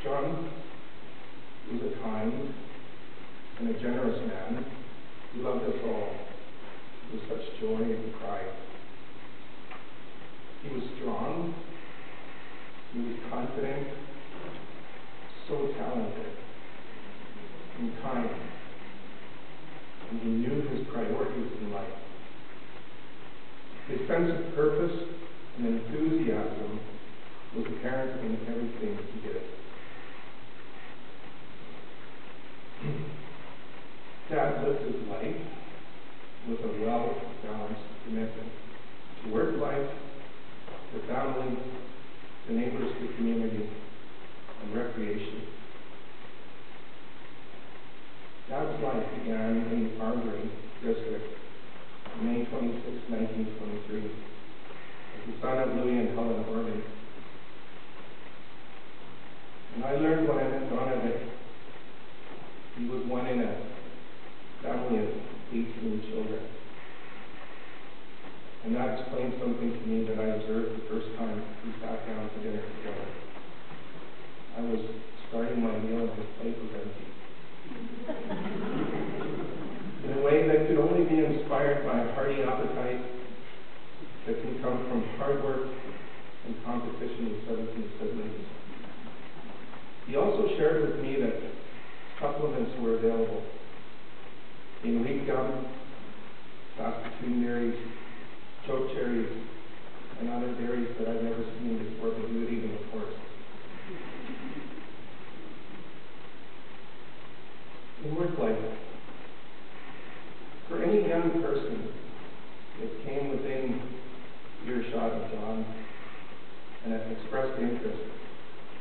John was a kind and a generous man who loved us all with such joy and pride. He was strong, he was confident, so talented and kind, and he knew his priorities in life. His sense of purpose and enthusiasm was apparent in everything he did. Dad lived his life with a well-balanced commitment to work life, to family, to neighbors, to community, and recreation. Dad's life began in the Armory District on May 26, 1923, as the son of Louis and Helen Horgan. And I learned when I met Donna that he was one in a family of 18 children. And that explained something to me that I observed the first time we sat down to dinner together. I was starting my meal and his plate was empty. In a way that could only be inspired by a hearty appetite that can come from hard work and competition with 17 siblings. He also shared with me that supplements were available in wheat gum, Saskatoon berries, choke cherries, and other berries that I've never seen before, but you would eat them, of course. In work life, for any young person that came within earshot of John and had expressed interest,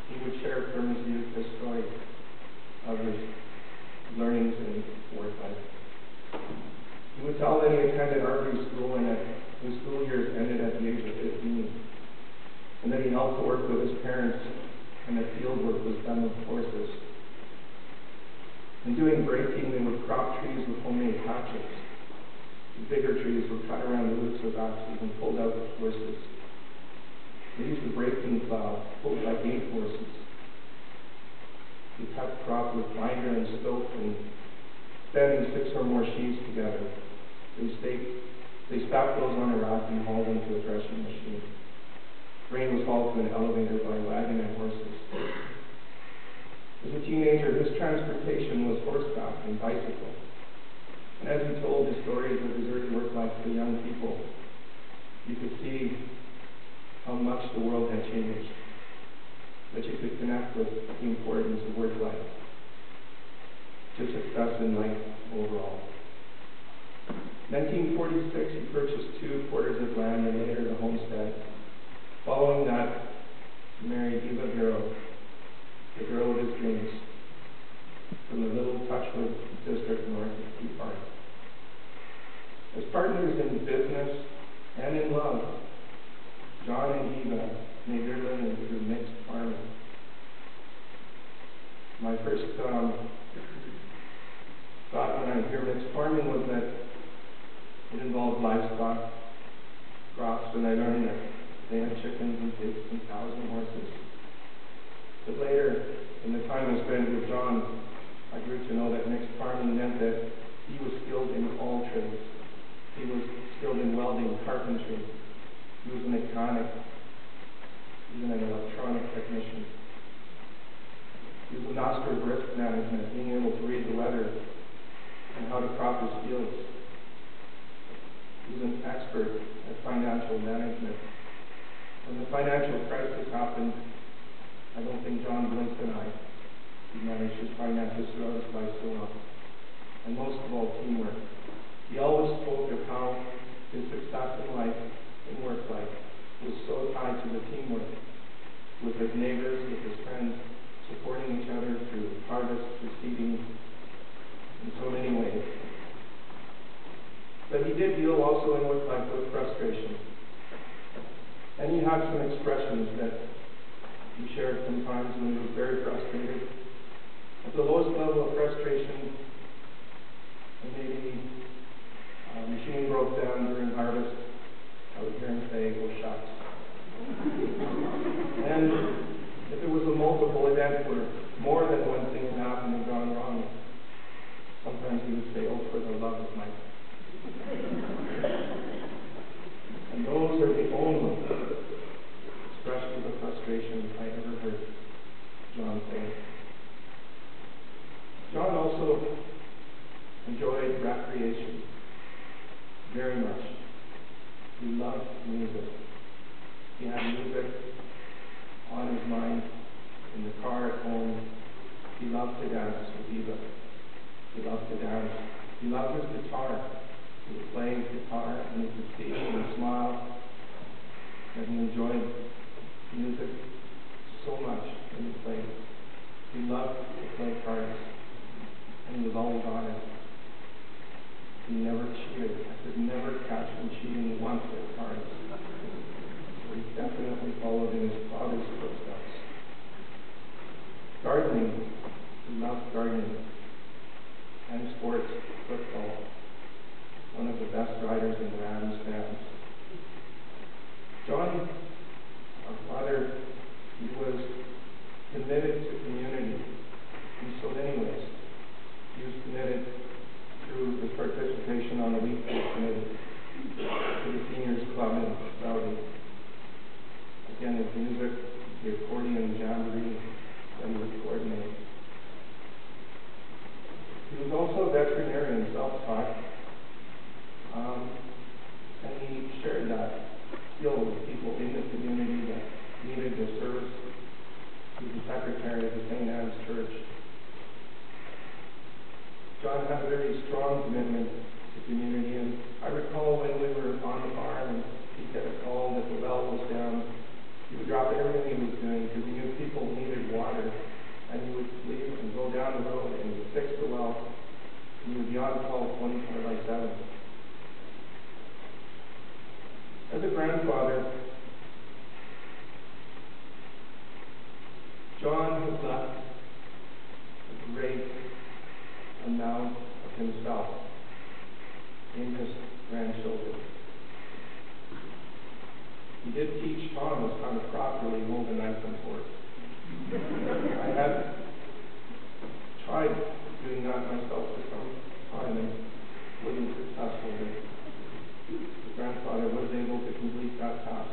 he would share from his youth his story of his learnings in work life. He would tell that he attended archery school and that his school years ended at the age of 15, and that he helped to work with his parents and that field work was done with horses. In doing breaking, they would crop trees with homemade hatchets. The bigger trees were cut around the roots with axes and pulled out with horses. They used the breaking plow, pulled by 8 horses. They cut the crop with binder and stoke and standing 6 or more sheaves together. They stacked those on a rack and hauled them to a threshing machine. Grain was hauled to an elevator by wagon and horses. As a teenager, his transportation was horseback and bicycle. And as he told his stories of his early work life to young people, you could see how much the world had changed, that you could connect with the importance of work life to success in life overall. In 1946, he purchased 2 quarters of land and later the homestead. Following that, he married Eva Bureau, the girl of his dreams, from the little Touchwood district north of Key Park. As partners in business and in love, John and Eva made their living through mixed farming. My first thought when I hear mixed farming was that it involved livestock, crops, and I learned that they had chickens and pigs and cows and horses. But later, in the time I spent with John, I grew to know that mixed farming meant that he was skilled in all trades. He was skilled in welding, carpentry. He was a mechanic, even an electronic technician. He was a master of risk management, being able to read the weather and how to crop his fields. He was an expert at financial management. When the financial crisis happened, I don't think John blinked an eye. He managed his finances throughout his life so well. And most of all, teamwork. He always spoke of how his success in life, in work life, was so tied to the teamwork with his neighbors, with his friends, supporting each other through harvest, through seeding, in so many ways. But he did deal also in work life with frustration. And he had some expressions that he shared sometimes when he was very frustrated. At the lowest level of frustration, and maybe a machine broke down during harvest, I would hear him say, "Oh, shucks." And if it was a multiple event where frustration I ever heard John say. John also enjoyed recreation very much. He loved music. He had music on his mind, in the car at home. He loved to dance with Eva. He loved to dance. He loved his guitar. He would play his guitar, and you could see and smile, and he enjoyed music so much when he played. He loved to play cards, and he was always on it. He never cheated. I could never catch him cheating once at cards. So he definitely followed in his father's footsteps. Gardening. He loved gardening. And sports, football. One of the best riders in the Rams fans. John, our father, he was committed to community in so many ways. He was committed through his participation on the weekday committee, to the seniors club in Saudi. Again, with music, the accordion jamboree that he would coordinate. He was also a veterinarian, self-taught, and he shared that skill with people in the community that needed the service. He was the secretary of the St. Anne's Church. John had a very strong commitment to community, and I recall when we were on the farm and he'd get a call that the well was down, he would drop everything he was doing because he knew people needed water, and he would leave and go down the road and he would fix the well, and he would be on call 24/7. As a grandfather, John has left a great amount of himself in his grandchildren. He did teach Thomas how to properly hold a knife and fork. I had tried doing that myself for some time and wasn't successful. The grandfather was able to complete that task.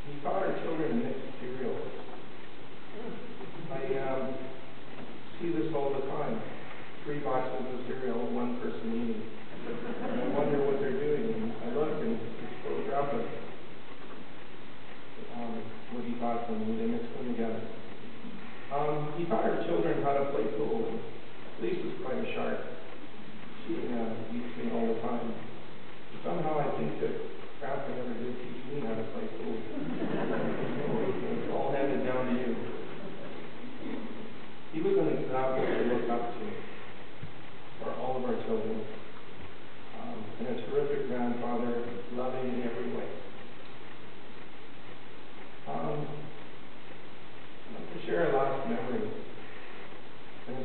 He taught our children to mix cereals. I see this all the time. 3 boxes of cereal, 1 person eating. And I wonder what they're doing. And I look and it's photographic. What he taught them, they mixed them together. He taught our children how to play pool. Lise is quite a shark. She beats me all the time. Somehow I think that Grandpa never did teach me how to play pool. It's all handed down to you. He was an example to look up to for all of our children. And a terrific grandfather, loving in every way. I'd like to share a last memory. And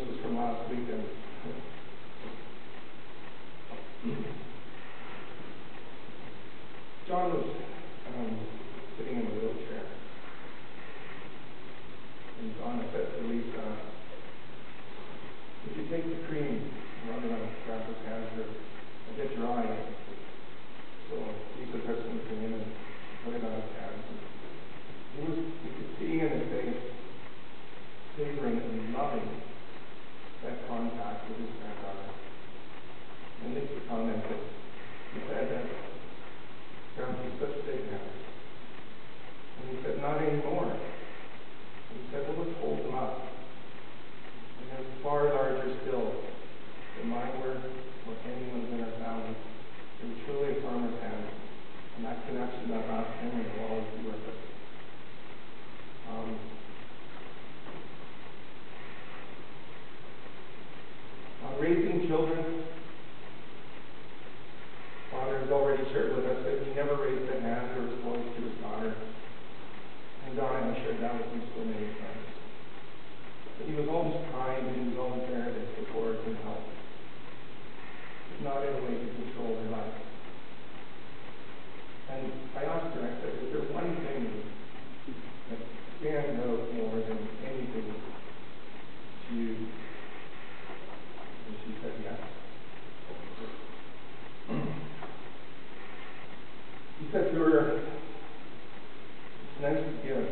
give,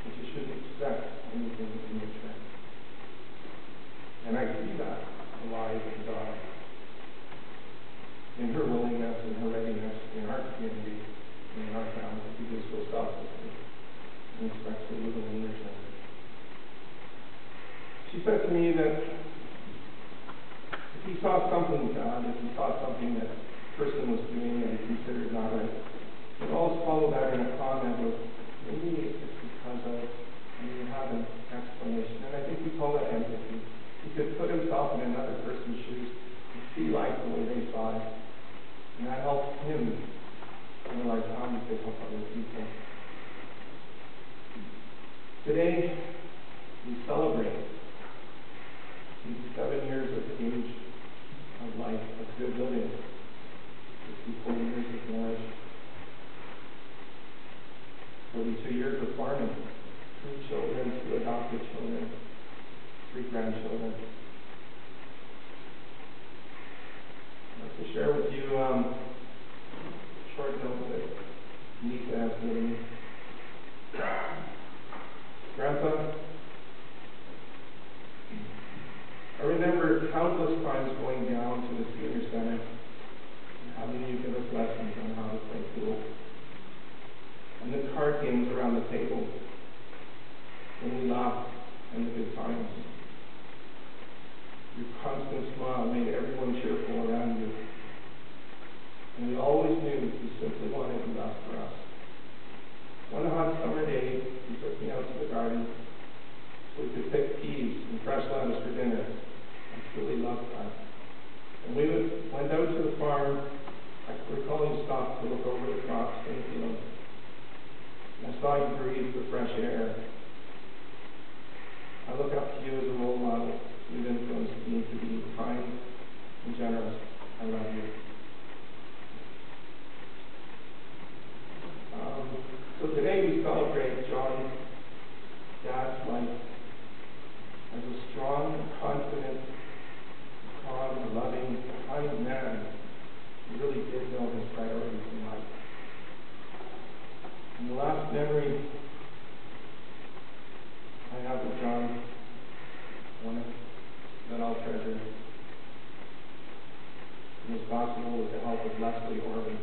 but you shouldn't expect anything in return. And I see that alive in God, in her willingness and her readiness in our community and in our family to do so selflessly and expect so little in return. She said to me that if he saw something done, if he saw something that person was doing that he considered not right, he'd always follow that in a comment of, maybe it's because of, and you have an explanation. And I think we call that empathy. He could put himself in another person's shoes and see life the way they saw it. And that helps him realize how he could help other people. Today, we celebrate these 7 years of age of life, of good living, 64 years of marriage, 42 years of farming, 3 children, 2 adopted children, 3 grandchildren. I'd like to share with you a short note that Lisa has given me. Grandpa, I remember countless times going down to the senior center and having you give us lessons on how to play pool. And the card games around the table, when we laughed and the good times. Your constant smile made everyone cheerful around you. And we always knew you simply wanted the best for us. One hot summer day, you took me out to the garden so we could pick peas and fresh lettuce for dinner. I truly loved that. And we went out to the farm. I recall you stopped to look over the crops in the field. I saw you breathe the fresh air. I look up to you as a role model. You've influenced me to be kind and generous. I love you. So today we celebrate John's dad's life as a strong, confident, calm, loving, kind man who really did know his priorities in life. And the last memory I have of John, one that I'll treasure, and was possible with the help of Leslie Orban.